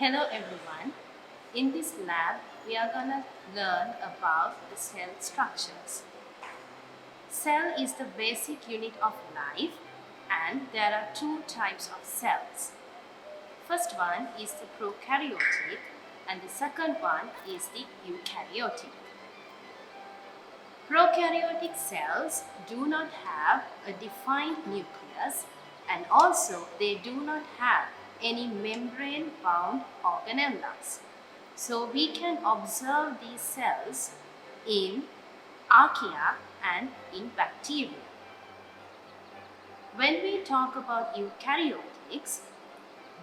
Hello everyone. In this lab, we are gonna learn about the cell structures. Cell is the basic unit of life and there are two types of cells. First one is the prokaryotic and the second one is the eukaryotic. Prokaryotic cells do not have a defined nucleus and also they do not have any membrane-bound organelles. So we can observe these cells in archaea and in bacteria. When we talk about eukaryotics,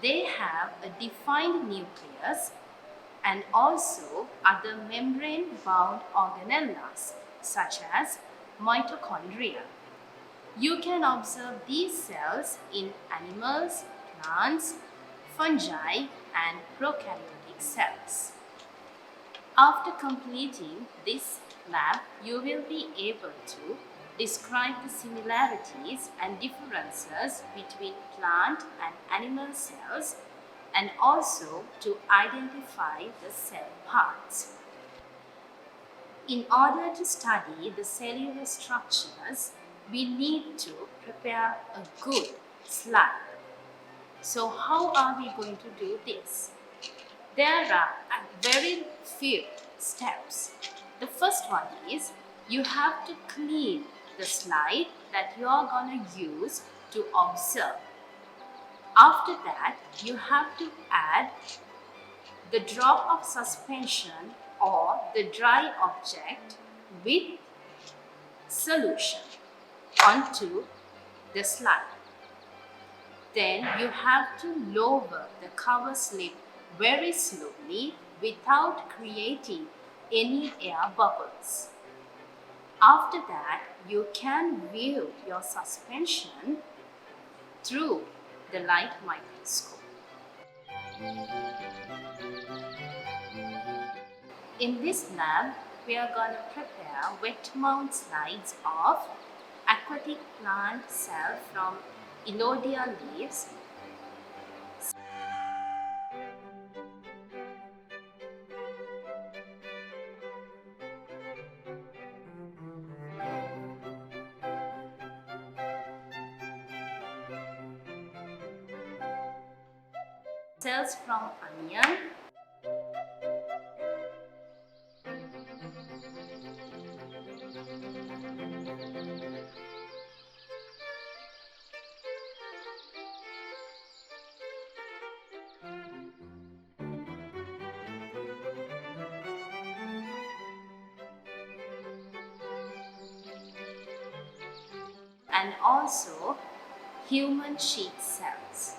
they have a defined nucleus and also other membrane-bound organelles such as mitochondria. You can observe these cells in animals, plants, fungi and prokaryotic cells. After completing this lab, you will be able to describe the similarities and differences between plant and animal cells and also to identify the cell parts. In order to study the cellular structures, we need to prepare a good slide. So how are we going to do this? There are very few steps. The first one is you have to clean the slide that you are going to use to observe. After that, you have to add the drop of suspension or the dry object with solution onto the slide. Then you have to lower the cover slip very slowly without creating any air bubbles. After that, you can view your suspension through the light microscope. In this lab, we are going to prepare wet mount slides of aquatic plant cell from Elodia leaves. Cells from onion. And also human sheath cells.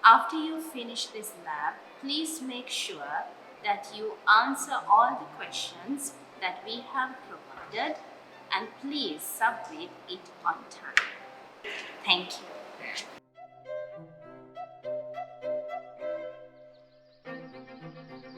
After you finish this lab, please make sure that you answer all the questions that we have provided and please submit it on time. Thank you.